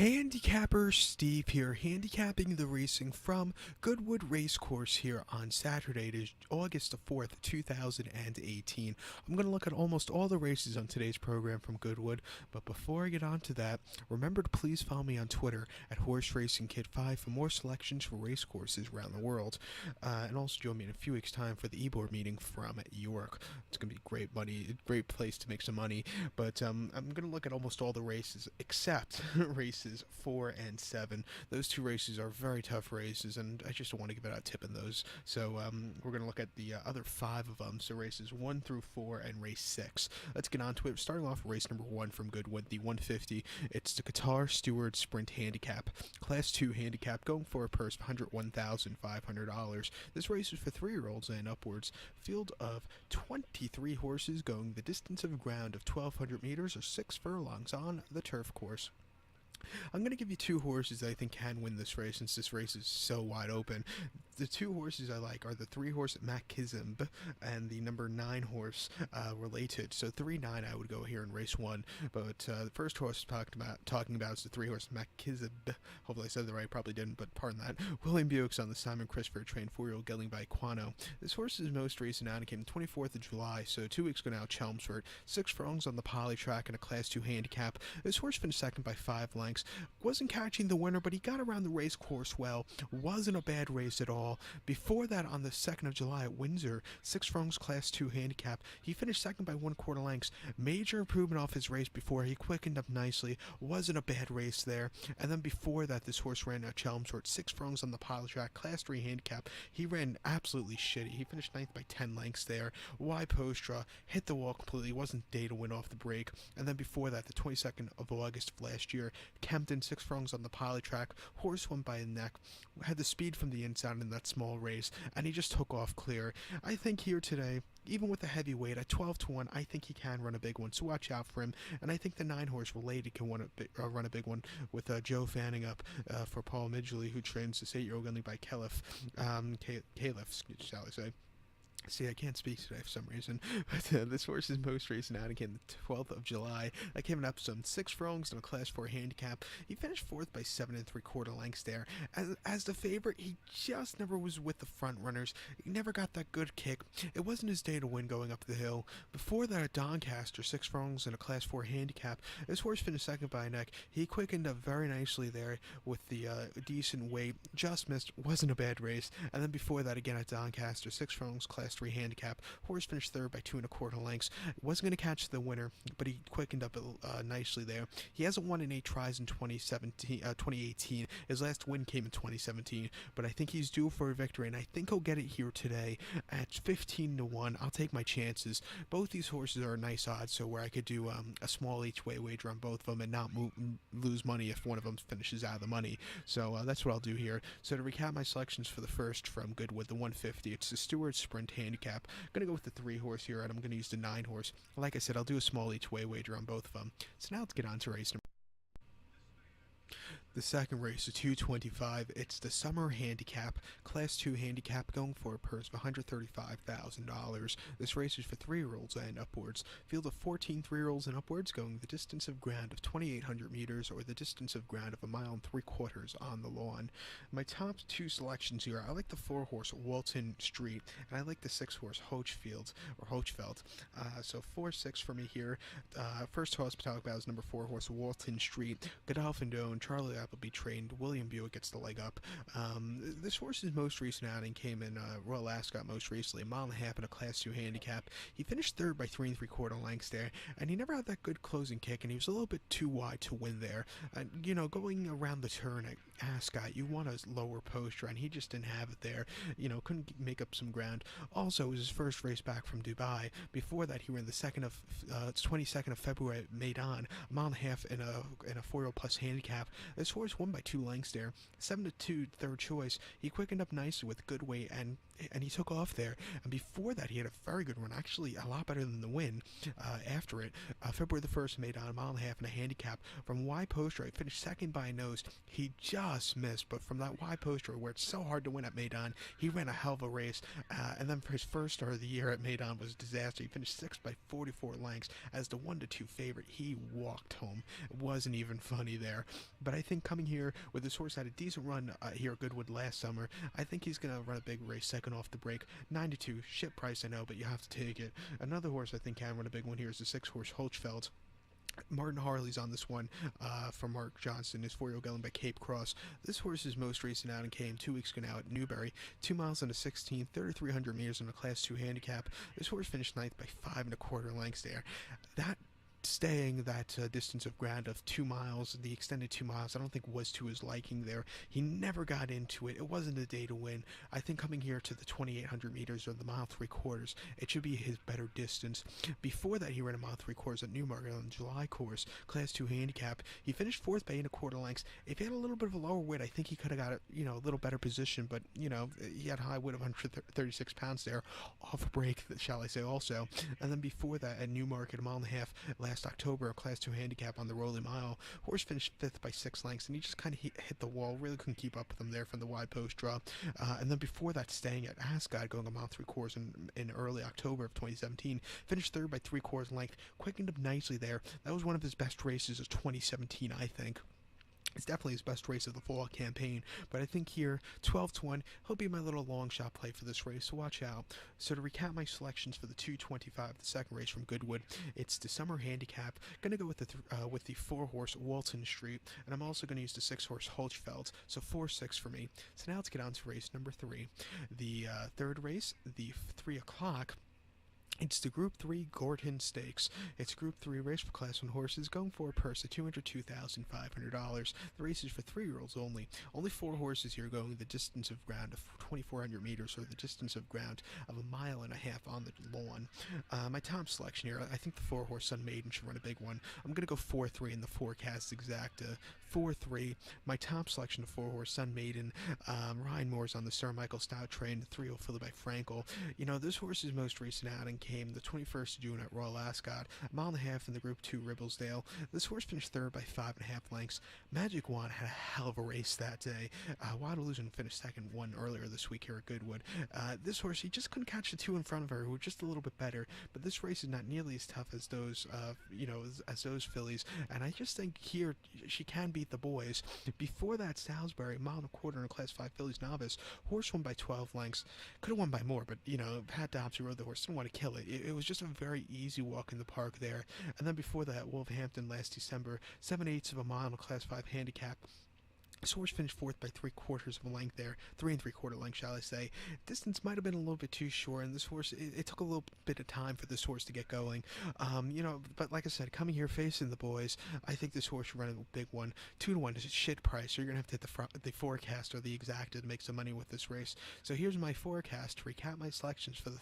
Handicapper Steve here, handicapping the racing from Goodwood Racecourse here on Saturday. It is August the 4th, 2018. I'm going to look at almost all the races on today's program from Goodwood, but before I get on to that, remember to please follow me on Twitter at Horse Racing Kid 5 for more selections for racecourses around the world, and also join me in a few weeks' time for the e-board meeting from York. It's going to be great money, great place to make some money, but I'm going to look at almost all the races except races 4 and 7. Those two races are very tough races, and I just don't want to give out a tip in those. So we're going to look at the other 5 of them, so races 1 through 4 and race 6. Let's get on to it. Starting off with race number 1 from Goodwood, the 150. It's the Qatar Steward Sprint Handicap, Class 2 handicap, going for a purse of $101,500. This race is for 3-year-olds and upwards. Field of 23 horses going the distance of ground of 1,200 meters or 6 furlongs on the turf course. I'm going to give you 2 horses that I think can win this race since this race is so wide open. The 2 horses I like are the 3 horse Makizib and the number 9 horse Related. So 3-9 I would go here in race 1. But the first horse talking about is the 3 horse Makizib. Hopefully I said that right, probably didn't, but pardon that. William Buick's on the Simon Christopher trained 4-year-old gelding by Quano. This horse's most recent outing came 24th of July, so 2 weeks ago now at Chelmsford. 6 furlongs on the poly track and a class 2 handicap. This horse finished second by 5 lengths. Wasn't catching the winner, but he got around the race course well. Wasn't a bad race at all. Before that, on the 2nd of July at Windsor, 6 furlongs class 2 handicap. He finished second by 1/4 lengths. Major improvement off his race before. He quickened up nicely. Wasn't a bad race there. And then before that, this horse ran at Chelmsford, 6 furlongs on the pile track, class 3 handicap. He ran absolutely shitty. He finished 9th by 10 lengths there. Wide post draw, hit the wall completely. Wasn't day to win off the break. And then before that, the 22nd of August of last year, Kempton, 6 furlongs on the poly track. Horse won by a neck. Had the speed from the inside in that small race, and he just took off clear. I think here today, even with the heavyweight at 12-1, I think he can run a big one, so watch out for him. And I think the 9 horse Related can run a big one with Joe Fanning up for Paul Midgley, who trains this 8-year-old gelding by Caliph, shall I say. See, I can't speak today for some reason, but this horse's most recent outing came the 12th of July. That came up some 6 furlongs and a class 4 handicap. He finished 4th by 7 3/4 lengths there. As the favorite, he just never was with the front runners. He never got that good kick. It wasn't his day to win going up the hill. Before that at Doncaster, 6 furlongs and a class 4 handicap. This horse finished second by a neck. He quickened up very nicely there with the decent weight. Just missed. Wasn't a bad race. And then before that again at Doncaster, 6 furlongs, class 3 handicap. Horse finished 3rd by 2 1/4 lengths. Wasn't going to catch the winner, but he quickened up nicely there. He hasn't won in 8 tries in 2018. His last win came in 2017, but I think he's due for a victory, and I think he'll get it here today at 15-1. I'll take my chances. Both these horses are nice odds, so where I could do a small each way wager on both of them and not lose money if one of them finishes out of the money. So that's what I'll do here. So to recap my selections for the first from Goodwood, the 150, it's the Steward Sprint Handicap. I'm going to go with the 3 horse here, and I'm going to use the 9 horse. Like I said, I'll do a small each way wager on both of them. So now let's get on to race number. The second race, the 225, it's the Summer Handicap, Class 2 Handicap, going for a purse of $135,000. This race is for 3-year-olds and upwards. Field of 14 3-year-olds and upwards going the distance of ground of 2,800 meters or the distance of ground of 1 3/4 on the lawn. My top 2 selections here, I like the 4 horse Walton Street, and I like the 6 horse Hochfeld. So 4-6 for me here. First horse to talk about is number 4 horse Walton Street. Godolphin Doan, Charlie Appleby trained. William Buick gets the leg up. This horse's most recent outing came in Royal Ascot most recently, 1.5 miles in a class 2 handicap. He finished 3rd by 3 3/4 lengths there, and he never had that good closing kick, and he was a little bit too wide to win there. Going around the turn at Ascot, you want a lower poster, and he just didn't have it there. Couldn't make up some ground. Also, it was his first race back from Dubai. Before that, he ran the 22nd of February at Maidan, 1.5 miles in a 4-year-old plus handicap. This horse won by 2 lengths there. 7-2 third choice. He quickened up nicely with good weight, and and he took off there. And before that, he had a very good run, actually a lot better than the win. After it, February the 1st, made on a mile and a half and a handicap from wide post road. Finished second by a nose. He just missed, but from that wide post road where it's so hard to win at Maidan, he ran a hell of a race. And then for his first start of the year at Maidan was a disaster. He finished sixth by 44 lengths as the 1-2 favorite. He walked home. It wasn't even funny there. But I think coming here with this horse had a decent run here at Goodwood last summer. I think he's going to run a big race second off the break. 9-2, shit price I know, but you have to take it. Another horse I think can run a big one here is the 6-horse Holchfeld. Martin Harley's on this one from Mark Johnson, his 4-year-old gelding by Cape Cross. This horse's most recent outing came 2 weeks ago now at Newbury. 2 miles and a 16, 3,300 meters in a Class 2 handicap. This horse finished ninth by 5 1/4 lengths there. That staying that distance of ground of 2 miles, the extended 2 miles, I don't think was to his liking there. He never got into it. It wasn't a day to win. I think coming here to the 2,800 meters or the mile 3/4, it should be his better distance. Before that, he ran a mile 3/4 at Newmarket on the July course, Class 2 handicap. He finished fourth by 8 1/4 lengths. If he had a little bit of a lower weight, I think he could have got a little better position, but he had a high weight of 136 pounds there, off break, shall I say, also. And then before that, at Newmarket, a mile and a half last October, a Class 2 handicap on the Rolling Mile. Horse finished fifth by 6 lengths, and he just kind of hit the wall. Really couldn't keep up with him there from the wide post draw. And then before that, staying at Ascot, going a mile 3/4 in early October of 2017, finished third by 3/4 length. Quickened up nicely there. That was one of his best races of 2017, I think. It's definitely his best race of the fall campaign, but I think here, 12-1, he'll be my little long shot play for this race, so watch out. So to recap my selections for the 225, the second race from Goodwood, it's the summer handicap. Going to go with the 4-horse Walton Street, and I'm also going to use the 6-horse Holchfeld, so 4-6 for me. So now let's get on to race number 3. The third race, the 3 o'clock. It's the Group 3 Gordon Stakes. It's a Group 3 race for Class 1 horses, going for a purse of $202,500. The race is for 3-year-olds only. Only 4 horses here going the distance of ground of 2,400 meters, or the distance of ground of a mile and a half on the lawn. My top selection here, I think the 4-horse Sun Maiden should run a big one. I'm going to go 4-3 in the forecast exacta. 4-3. My top selection of 4-horse Sun Maiden. Ryan Moore's on the Sir Michael Stout train, the 3-0 filly by Frankel. This horse's most recent outing came the 21st of June at Royal Ascot, a mile and a half in the Group 2 Ribblesdale. This horse finished third by 5 1/2 lengths. Magic Wand had a hell of a race that day. Wild Illusion finished second, one earlier this week here at Goodwood. This horse, he just couldn't catch the 2 in front of her, who were just a little bit better, but this race is not nearly as tough as those, as those fillies, and I just think here she can beat the boys. Before that, Salisbury, mile and a quarter in a Class 5 fillies novice, horse won by 12 lengths. Could have won by more, but, Pat Dobbs, who rode the horse, didn't want to kill it. It was just a very easy walk in the park there. And then before that, Wolverhampton last December, 7/8 of a mile in a Class 5 handicap. This horse finished fourth by 3/4 of a length there, 3 3/4 length, shall I say. Distance might have been a little bit too short, and this horse, it took a little bit of time for this horse to get going. But like I said, coming here facing the boys, I think this horse should run a big one. 2-1 is a shit price, so you're going to have to hit the forecast or the exacta to make some money with this race. So here's my forecast to recap my selections for the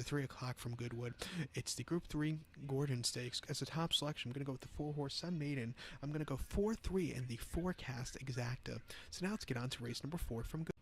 3 o'clock from Goodwood. It's the Group 3 Gordon Stakes. As a top selection, I'm going to go with the 4-horse Sun Maiden. I'm going to go 4-3 in the forecast exacta. So now let's get on to race number 4 from Goodwood.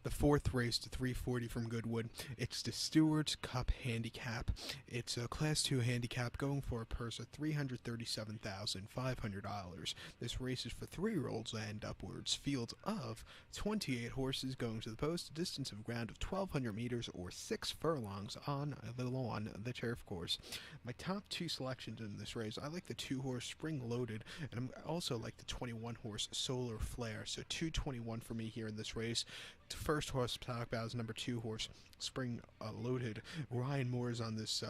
The fourth race, the 340 from Goodwood. It's the Stewards Cup Handicap. It's a Class 2 handicap going for a purse of $337,500. This race is for 3-year-olds and upwards. Field of 28 horses going to the post, a distance of ground of 1,200 meters or 6 furlongs on the lawn, the turf course. My top 2 selections in this race, I like the 2-horse Spring Loaded, and I also like the 21-horse Solar Flare. So 221 for me here in this race. The first horse to talk about is number 2 horse Spring Loaded. Ryan Moore is on this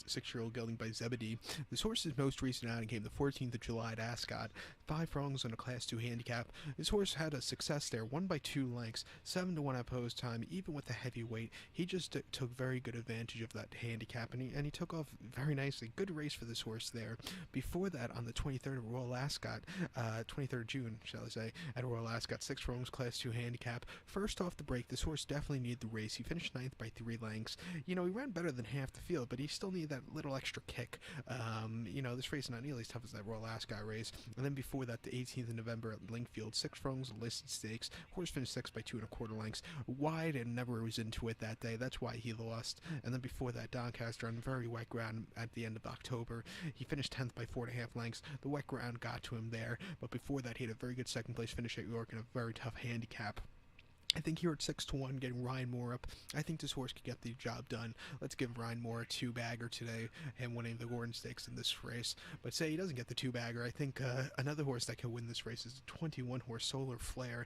6-year-old gelding by Zebedee. This horse's most recent outing came the 14th of July at Ascot. 5 furlongs on a Class 2 handicap. This horse had a success there, won by 2 lengths, 7-1 at post time. Even with the heavy weight, he just took very good advantage of that handicap, and he took off very nicely. Good race for this horse there. Before that, on the 23rd of Royal Ascot, 23rd of June, shall I say, at Royal Ascot, 6 furlongs Class 2 handicap. first off the break, this horse definitely needed the race. He finished ninth by 3 lengths. He ran better than half the field, but he still needed that little extra kick. This race is not nearly as tough as that Royal Ascot race. And then before that, the 18th of November at Linkfield, 6 furlongs, listed stakes. Horse finished 6 by 2 1/4 lengths. Wide and never was into it that day. That's why he lost. And then before that, Doncaster on very wet ground at the end of October. He finished 10th by 4.5 lengths. The wet ground got to him there. But before that, he had a very good second place finish at York in a very tough handicap. I think here at 6-1, getting Ryan Moore up, I think this horse could get the job done. Let's give Ryan Moore a 2-bagger today and winning the Gordon Stakes in this race. But say he doesn't get the 2-bagger, I think another horse that can win this race is the 21-horse Solar Flare.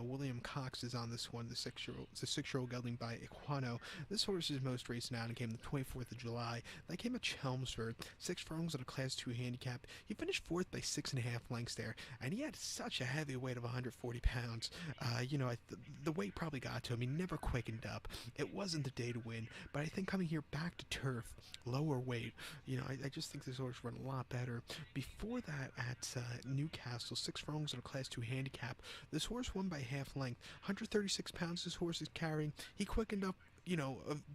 William Cox is on this one, the six-year-old gelding by Equano. This horse's most recent outing came the 24th of July. That came at Chelmsford, 6 furlongs at a Class 2 handicap. He finished 4th by 6.5 lengths there, and he had such a heavy weight of 140 pounds. The weight probably got to him. He never quickened up. It wasn't the day to win, but I think coming here back to turf, lower weight, I just think this horse run a lot better. Before that, at Newcastle, 6 furlongs in a Class 2 handicap, this horse won by half length. 136 pounds this horse is carrying. He quickened up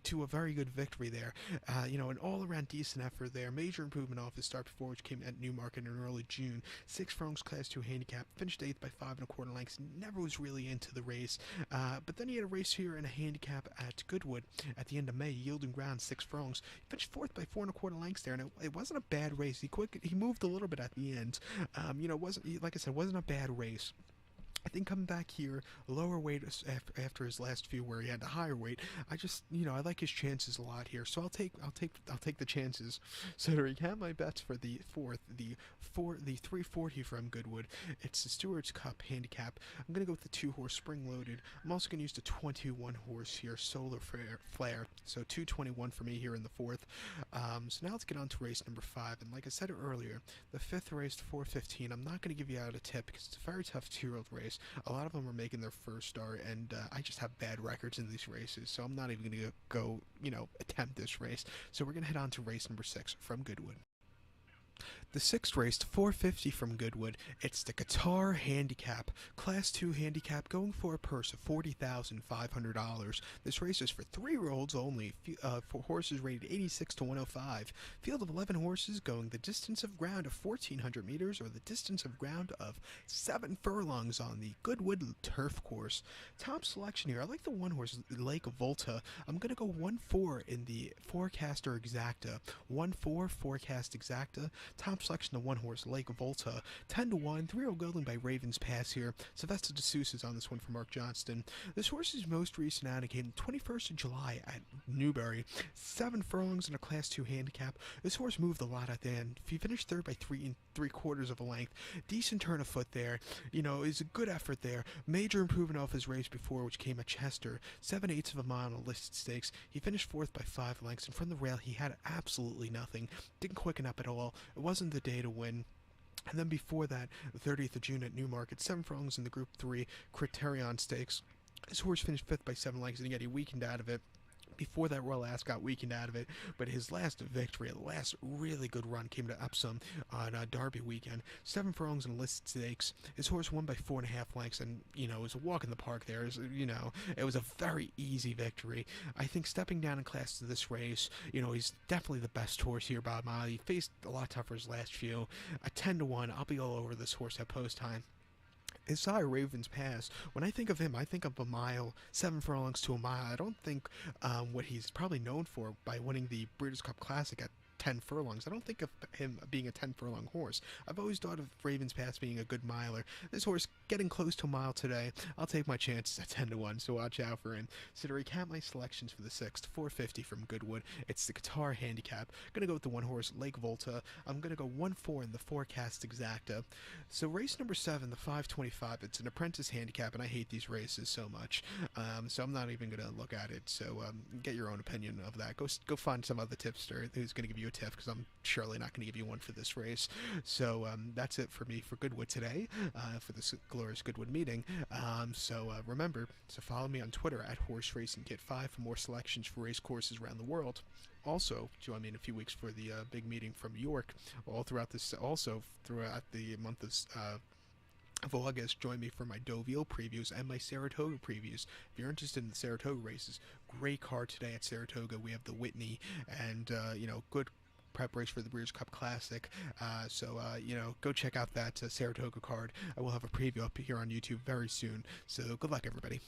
to a very good victory there. An all-around decent effort there. Major improvement off his start before, which came at Newmarket in early June. 6 furlongs Class 2 handicap. Finished 8th by 5 1/4 lengths. Never was really into the race. But then he had a race here in a handicap at Goodwood at the end of May, yielding ground 6 furlongs. He finished 4th by 4 1/4 lengths there, and it wasn't a bad race. He moved a little bit at the end. Wasn't, like I said, wasn't a bad race. I think coming back here, lower weight after his last few where he had the higher weight, I just, I like his chances a lot here. So I'll take the chances. So to recap my bets for the the 340 from Goodwood, it's the Stewards Cup handicap. I'm gonna go with the 2-horse Spring Loaded. I'm also gonna use the 21-horse here, Solar Flare. So 221 for me here in the 4th. So now let's get on to race number 5. And like I said earlier, the 5th race, 415. I'm not gonna give you out a tip because it's a very tough 2-year-old race. A lot of them are making their first start, and I just have bad records in these races, so I'm not even going to go, attempt this race. So we're going to head on to race number 6 from Goodwood. The 6th race, 450 from Goodwood. It's the Qatar Handicap, Class 2 handicap, going for a purse of $40,500. This race is for 3-year-olds only, for horses rated 86 to 105. Field of 11 horses going the distance of ground of 1,400 meters or the distance of ground of 7 furlongs on the Goodwood turf course. Top selection here, I like the 1-horse Lake Volta. I'm going to go 1-4 in the Forecaster Exacta. 1-4 Forecast Exacta. Top selection, the 1-horse Lake Volta. 10-1, 3-year-old gelding by Ravens Pass here. Sylvester DeSouza is on this one for Mark Johnston. This horse's most recent outing came the 21st of July at Newbury. 7 furlongs in a Class 2 handicap. This horse moved a lot at the end. He finished 3rd by 3 3/4 of a length. Decent turn of foot there. Is a good effort there. Major improvement off his race before, which came at Chester. 7/8 of a mile on a listed stakes. He finished 4th by 5 lengths, and from the rail he had absolutely nothing. Didn't quicken up at all. It wasn't the day to win. And then before that, the 30th of June at Newmarket, 7 furlongs in the Group 3 Criterion Stakes. This horse finished 5th by 7 lengths, and yet he weakened out of it. Before that, Royal Ascot weakened out of it, but his last victory, the last really good run, came to Epsom on Derby weekend. 7 furlongs in listed stakes. His horse won by 4.5 lengths, and it was a walk in the park there. It was a very easy victory. I think stepping down in class to this race, he's definitely the best horse here by a mile. He faced a lot tougher his last few. At 10-1, I'll be all over this horse at post time. Isaiah Ravens Pass, when I think of him, I think of a mile, 7 furlongs to a mile. I don't think what he's probably known for by winning the Breeders' Cup Classic at 10 furlongs. I don't think of him being a 10 furlong horse. I've always thought of Ravens Pass being a good miler. This horse getting close to a mile today. I'll take my chances at 10-1, so watch out for him. So to recap my selections for the 6th, 450 from Goodwood. It's the Qatar Handicap. I'm going to go with the 1-horse Lake Volta. I'm going to go 1-4 in the Forecast Exacta. So race number 7, the 525. It's an apprentice handicap, and I hate these races so much. So I'm not even going to look at it. So get your own opinion of that. Go find some other tipster who's going to give you a tip, because I'm surely not going to give you one for this race. So that's it for me for Goodwood today, for this glorious Goodwood meeting. Remember to follow me on Twitter at HorseRacingKit5 for more selections for race courses around the world. Also, join me in a few weeks for the big meeting from York, all throughout the month of of August, join me for my Deauville previews and my Saratoga previews. If you're interested in the Saratoga races, great card today at Saratoga. We have the Whitney and, good preparation for the Breeders' Cup Classic. Go check out that Saratoga card. I will have a preview up here on YouTube very soon. So good luck, everybody.